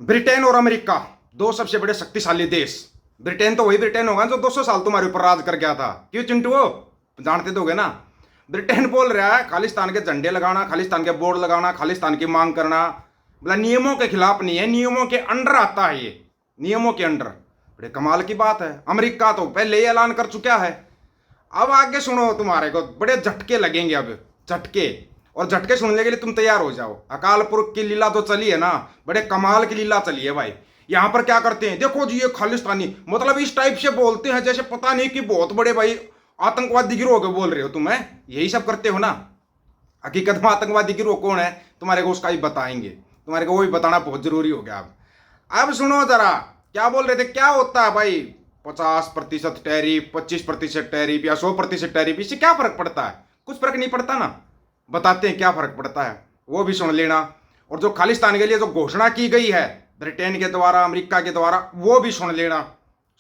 Britain और America दो सबसे बड़े शक्तिशाली देश। ब्रिटेन तो वही ब्रिटेन होगा जो 200 साल तुम्हारे ऊपर राज कर गया था। क्यों चिंटू हो, जानते तो होगे ना। ब्रिटेन बोल रहा है खालिस्तान के झंडे लगाना, खालिस्तान के बोर्ड लगाना, खालिस्तान की मांग करना, बोला नियमों के खिलाफ नहीं है, नियमों के अंडर आता है ये, नियमों के अंडर। बड़े कमाल की बात है। अमेरिका तो पहले ही ऐलान कर चुका है। अब आगे सुनो, तुम्हारे को बड़े झटके लगेंगे। अब झटके, और झटके सुनने के लिए तुम तैयार हो जाओ। अकाल पुरख की लीला तो चली है ना, बड़े कमाल की लीला चली है भाई। यहां पर क्या करते हैं देखो जी, ये खालिस्तानी मतलब इस टाइप से बोलते हैं जैसे पता नहीं कि बहुत बड़े भाई आतंकवादी गिरोह के बोल रहे हो तुम। यही सब करते हो ना। हकीकत में आतंकवादी गिरोह कौन है तुम्हारे को उसका ही बताएंगे, तुम्हारे को वो भी बताना बहुत जरूरी हो गया। अब सुनो जरा, क्या बोल रहे थे, क्या होता है भाई 50% टैरिफ, 25% टैरिफ या 100% टैरिफ, इससे क्या फर्क पड़ता है? कुछ फर्क नहीं पड़ता ना। बताते हैं क्या फर्क पड़ता है, वो भी सुन लेना। और जो खालिस्तान के लिए जो घोषणा की गई है ब्रिटेन के द्वारा, अमेरिका के द्वारा, वो भी सुन लेना,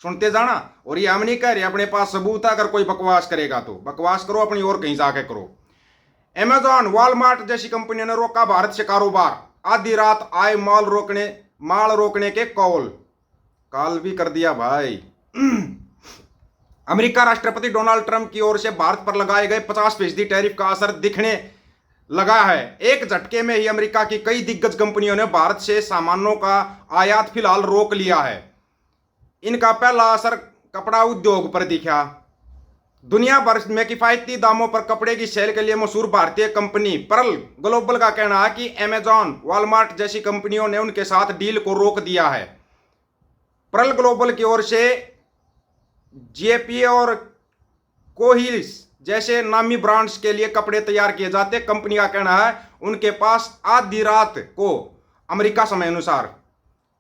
सुनते जाना। और ये हम नहीं कह रहे, अपने पास सबूत है। अगर कोई बकवास करेगा तो बकवास करो, अपनी और कहीं जाके करो। अमेजॉन, वॉलमार्ट जैसी कंपनियों ने रोका भारत से कारोबार। आधी रात आए माल रोकने के कॉल भी कर दिया भाई। अमेरिका राष्ट्रपति डोनाल्ड ट्रंप की ओर से भारत पर लगाए गए 50% टैरिफ का असर दिखने लगा है। एक झटके में ही अमेरिका की कई दिग्गज कंपनियों ने भारत से सामानों का आयात फिलहाल रोक लिया है। इनका पहला असर कपड़ा उद्योग पर दिखा। दुनिया भर में किफायती दामों पर कपड़े की सेल के लिए मशहूर भारतीय कंपनी पर्ल ग्लोबल का कहना है कि अमेजॉन, वॉलमार्ट जैसी कंपनियों ने उनके साथ डील को रोक दिया है। पर्ल ग्लोबल की ओर से जेपी और कोहिल्स जैसे नामी ब्रांड्स के लिए कपड़े तैयार किए जाते। कंपनी का कहना है उनके पास आधी रात को अमेरिका समय अनुसार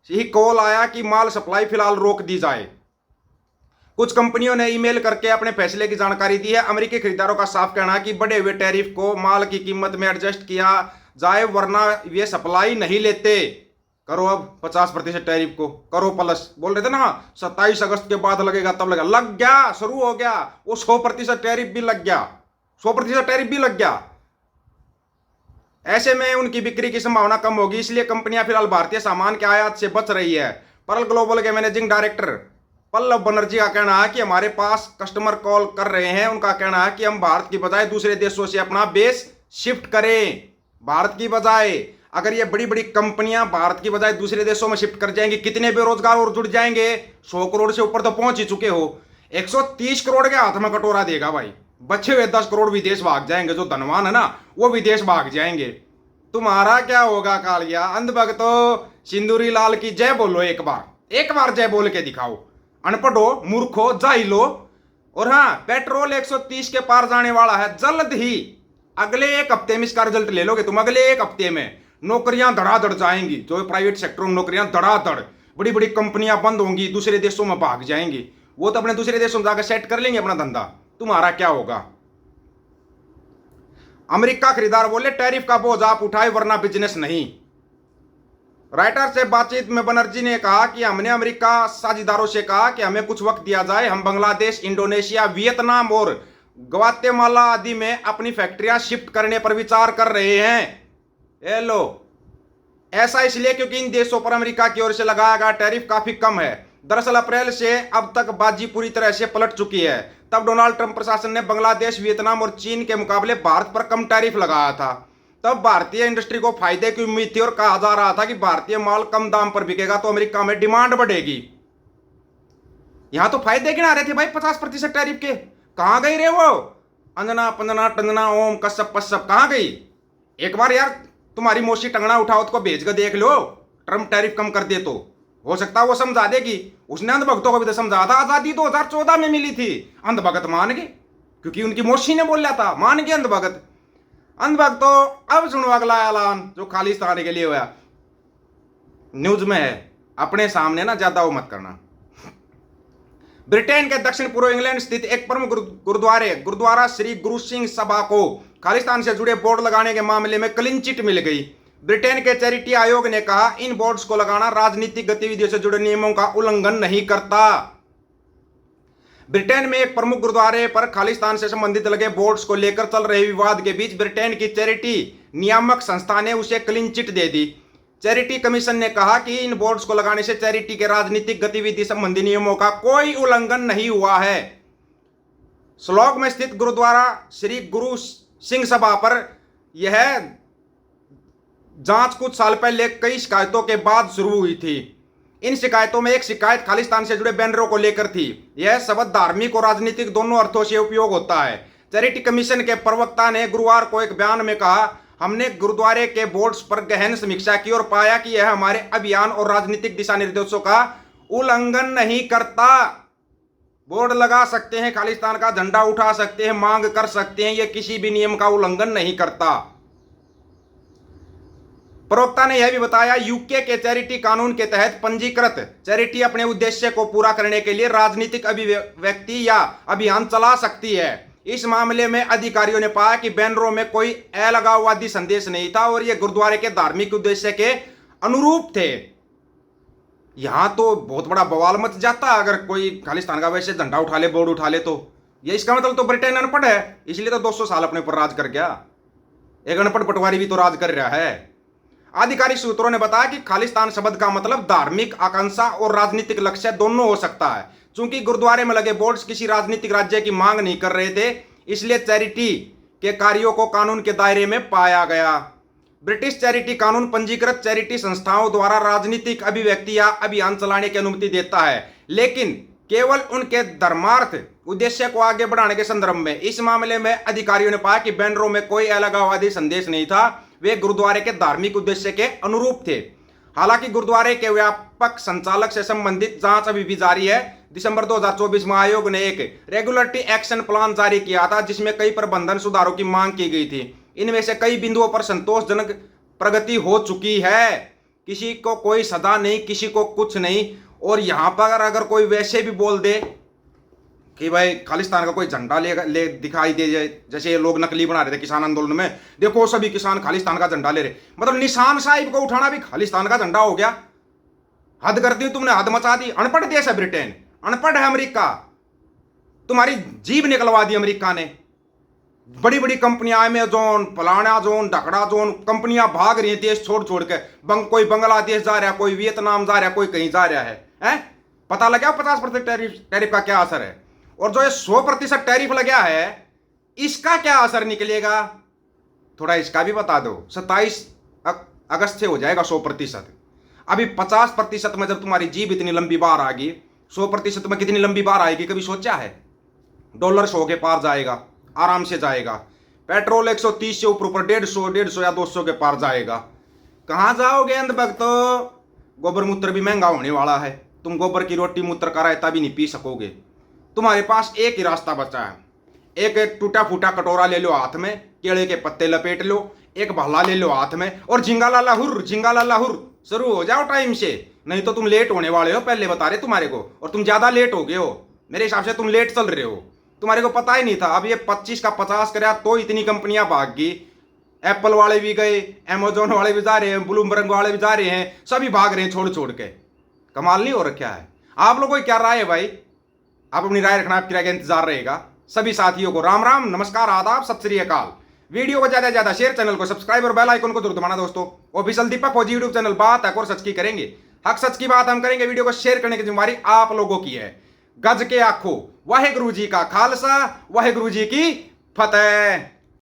यही कॉल आया कि माल सप्लाई फिलहाल रोक दी जाए। कुछ कंपनियों ने ईमेल करके अपने फैसले की जानकारी दी है। अमेरिकी खरीदारों का साफ कहना है कि बढ़े हुए टैरिफ को माल की कीमत में एडजस्ट किया जाए, वरना वे सप्लाई नहीं लेते। करो अब 50% टैरिफ को करो प्लस। बोल रहे थे ना 27 अगस्त के बाद लगेगा, तब लगेगा, लग गया, शुरू हो गया। वो 100% टैरिफ भी लग गया, 100% टैरिफ भी लग गया। ऐसे में उनकी बिक्री की संभावना कम होगी, इसलिए कंपनियां फिलहाल भारतीय सामान के आयात से बच रही है। पर्ल ग्लोबल के मैनेजिंग डायरेक्टर पल्लव बनर्जी का कहना है कि हमारे पास कस्टमर कॉल कर रहे हैं। उनका कहना है कि हम भारत की बजाय दूसरे देशों से अपना बेस शिफ्ट करें। भारत की बजाय, अगर ये बड़ी बड़ी कंपनियां भारत की बजाय दूसरे देशों में शिफ्ट कर जाएंगी, कितने बेरोजगार और जुड़ जाएंगे। 100 करोड़ से ऊपर तो पहुंच ही चुके हो। 130 करोड़ के हाथ में कटोरा देगा भाई। बचे हुए 10 करोड़ विदेश भाग जाएंगे। जो धनवान है ना वो विदेश भाग जाएंगे। तुम्हारा क्या होगा कालिया? अंधभक्तो, सिंदूरी लाल की जय बोलो, एक बार जय बोल के दिखाओ। अनपढ़ो, मूर्खो, जाहिलो। और हाँ, पेट्रोल 130 के पार जाने वाला है जल्द ही। अगले एक हफ्ते में इसका रिजल्ट ले लोगे तुम। अगले एक हफ्ते में नौकरियां धड़ाधड़ जाएंगी। जो प्राइवेट सेक्टर में नौकरियां धड़ाधड़, बड़ी बड़ी कंपनियां बंद होंगी, दूसरे देशों में भाग जाएंगी। वो तो अपने दूसरे देशों में जाकर सेट कर लेंगे अपना धंधा। तुम्हारा क्या होगा? अमेरिका खरीदार बोले टैरिफ का बोझ आप उठाए, वरना बिजनेस नहीं। राइटर से बातचीत में बनर्जी ने कहा कि हमने अमेरिका साझेदारों से कहा कि हमें कुछ वक्त दिया जाए। हम बांग्लादेश, इंडोनेशिया, वियतनाम और ग्वाटेमाला आदि में अपनी फैक्ट्रियां शिफ्ट करने पर विचार कर रहे हैं। लो, ऐसा इसलिए क्योंकि इन देशों पर अमेरिका की ओर से लगाया गया टैरिफ काफी कम है। दरअसल अप्रैल से अब तक बाजी पूरी तरह से पलट चुकी है। तब डोनाल्ड ट्रंप प्रशासन ने बांग्लादेश, वियतनाम और चीन के मुकाबले भारत पर कम टैरिफ लगाया था। तब भारतीय इंडस्ट्री को फायदे की उम्मीद थी और कहा जा रहा था कि भारतीय माल कम दाम पर बिकेगा तो अमेरिका में डिमांड बढ़ेगी। यहां तो फायदे गिना रहे थे भाई 50% टैरिफ के। कहां गई रे वो अंजना पंजना टंजना ओम कश्यप पश्यप, कहां गई? एक बार यार तुम्हारी मोशी टंगना उठाओ, उसको भेज कर देख लो। ट्रंप टैरिफ कम कर दे तो हो सकता है वो समझा देगी। उसने अंधभक्तों को भी तो समझा था, आजादी 2014 में मिली थी। अंधभगत मान गए क्योंकि उनकी मोशी ने बोला था, मान गए अंधभगत। अंधभक्तों अब सुनो अगला ऐलान जो खालिस्तान के लिए हुआ। न्यूज में है, अपने सामने ना ज्यादा वो मत करना। ब्रिटेन के दक्षिण पूर्व इंग्लैंड स्थित एक प्रमुख गुरुद्वारा श्री गुरु सिंह सभा को खालिस्तान से जुड़े बोर्ड लगाने के मामले में क्लीन चिट मिल गई। ब्रिटेन के चैरिटी आयोग ने कहा इन बोर्ड्स को लगाना राजनीतिक गतिविधियों से जुड़े नियमों का उल्लंघन नहीं करता। ब्रिटेन में एक प्रमुख गुरुद्वारे पर खालिस्तान से संबंधित लगे बोर्ड्स को लेकर चल रहे विवाद के बीच ब्रिटेन की चैरिटी नियामक संस्था ने उसे क्लीन चिट दे दी। चैरिटी कमीशन ने कहा कि इन बोर्ड्स को लगाने से चैरिटी के राजनीतिक गतिविधि संबंधी नियमों का कोई उल्लंघन नहीं हुआ है। श्लोक में स्थित गुरुद्वारा श्री गुरु सिंह सभा पर यह जांच कुछ साल पहले कई शिकायतों के बाद शुरू हुई थी। इन शिकायतों में एक शिकायत खालिस्तान से जुड़े बैनरों को लेकर थी। यह शब्द धार्मिक और राजनीतिक दोनों अर्थों से उपयोग होता है। चैरिटी कमीशन के प्रवक्ता ने गुरुवार को एक बयान में कहा, हमने गुरुद्वारे के बोर्ड्स पर गहन समीक्षा की और पाया कि यह हमारे अभियान और राजनीतिक दिशा निर्देशों का उल्लंघन नहीं करता। बोर्ड लगा सकते हैं, खालिस्तान का झंडा उठा सकते हैं, मांग कर सकते हैं, यह किसी भी नियम का उल्लंघन नहीं करता। प्रवक्ता ने यह भी बताया, यूके के चैरिटी कानून के तहत पंजीकृत चैरिटी अपने उद्देश्य को पूरा करने के लिए राजनीतिक अभिव्यक्ति या अभियान चला सकती है। इस मामले में अधिकारियों ने पाया कि बैनरों में कोई अलगाववादी संदेश नहीं था और ये गुरुद्वारे के धार्मिक उद्देश्य के अनुरूप थे। यहां तो बहुत बड़ा बवाल मच जाता अगर कोई खालिस्तान का वैसे झंडा उठा ले, बोर्ड उठा ले, तो ये इसका मतलब तो ब्रिटेन अनपढ़ है, इसलिए तो 200 साल अपने ऊपर राज कर गया। एक अनपढ़ पटवारी भी तो राज कर रहा है। आधिकारिक सूत्रों ने बताया कि खालिस्तान शब्द का मतलब धार्मिक आकांक्षा और राजनीतिक लक्ष्य दोनों हो सकता है। चूंकि गुरुद्वारे में लगे बोर्ड्स किसी राजनीतिक राज्य की मांग नहीं कर रहे थे, इसलिए चैरिटी के कार्यों को कानून के दायरे में पाया गया। ब्रिटिश चैरिटी कानून पंजीकृत चैरिटी संस्थाओं द्वारा राजनीतिक अभिव्यक्ति या अभियान चलाने की अनुमति देता है, लेकिन केवल उनके धर्मार्थ उद्देश्य को आगे बढ़ाने के संदर्भ में। इस मामले में अधिकारियों ने पाया कि बैनरों में कोई अलगाववादी संदेश नहीं था, वे गुरुद्वारे के धार्मिक उद्देश्य के अनुरूप थे। हालांकि गुरुद्वारे के व्यापक संचालक से संबंधित जांच अभी भी जारी है। दिसंबर 2024 में आयोग ने एक रेगुलेटरी एक्शन प्लान जारी किया था, जिसमें कई प्रबंधन सुधारों की मांग की गई थी। इनमें से कई बिंदुओं पर संतोषजनक प्रगति हो चुकी है। किसी को कोई सजा नहीं, किसी को कुछ नहीं। और यहां पर अगर कोई वैसे भी बोल दे कि भाई खालिस्तान का कोई झंडा ले दिखाई दे जाए, जैसे लोग नकली बना रहे थे किसान आंदोलन में, देखो सभी किसान खालिस्तान का झंडा ले रहे, मतलब निशान साहिब को उठाना भी खालिस्तान का झंडा हो गया। हद कर दी तुमने, हद मचा दी। अनपढ़ देश है ब्रिटेन, अनपढ़ है अमेरिका, तुम्हारी जीभ निकलवा दी अमेरिका ने। बड़ी बड़ी कंपनियां, अमेजोन, फलाना जोन, ढकड़ा जोन, कंपनियां भाग रही हैं देश छोड़ छोड़ के। कोई बांग्लादेश जा रहा है, कोई वियतनाम जा रहा है, कोई कहीं जा रहा है। पता लगा 50% टैरिफ का क्या असर है? और जो ये 100% टैरिफ लगा है, इसका क्या असर निकलेगा? थोड़ा इसका भी बता दो। 27 अगस्त से हो जाएगा 100%। अभी 50% में जब तुम्हारी जीभ इतनी लंबी बार आ गई, 100% में कितनी लंबी बार आएगी कभी सोचा है? डॉलर 100 के पार जाएगा, आराम से जाएगा। पेट्रोल 130 से ऊपर 150 या 200 के पार जाएगा। कहां जाओगे अंधभक्तों? गोबर मूत्र भी महंगा होने वाला है। तुम गोबर की रोटी मूत्र का रायता भी नहीं पी सकोगे। तुम्हारे पास एक ही रास्ता बचा है। एक टूटा फूटा कटोरा ले लो हाथ में, केले के पत्ते लपेट लो, एक भाला ले लो हाथ में और झिंगा लाला हुर शुरू हो जाओ टाइम से। नहीं तो तुम लेट होने वाले हो, पहले बता रहे तुम्हारे को, और तुम ज्यादा लेट हो गए हो। मेरे हिसाब से तुम लेट चल रहे हो, तुम्हारे को पता ही नहीं था। अब ये 25 का 50 कराया तो इतनी कंपनियां भाग गई। एप्पल वाले भी गए, अमेजोन वाले भी जा रहे हैं, ब्लूमबर्ग वाले भी जा रहे हैं, सभी भाग रहे हैं छोड़ छोड़ के। कमाल नहीं हो रखा है? आप लोगों की क्या राय है भाई? आप अपनी राय रखना, आपकी राय का इंतजार रहेगा। सभी साथियों को राम राम, नमस्कार, आदाब, सत श्री अकाल। वीडियो को ज्यादा से ज्यादा शेयर, चैनल को सब्सक्राइब और बेल आइकन को जरूर दबाना दोस्तों। ऑफिशियल दीपक फौजी यूट्यूब चैनल बात हक और सच की करेंगे। हक सच की बात हम करेंगे। वीडियो को शेयर करने की जिम्मेदारी आप लोगों की है। गज के आखो वाहेगुरु जी का खालसा, वाहेगुरु जी की फतेह।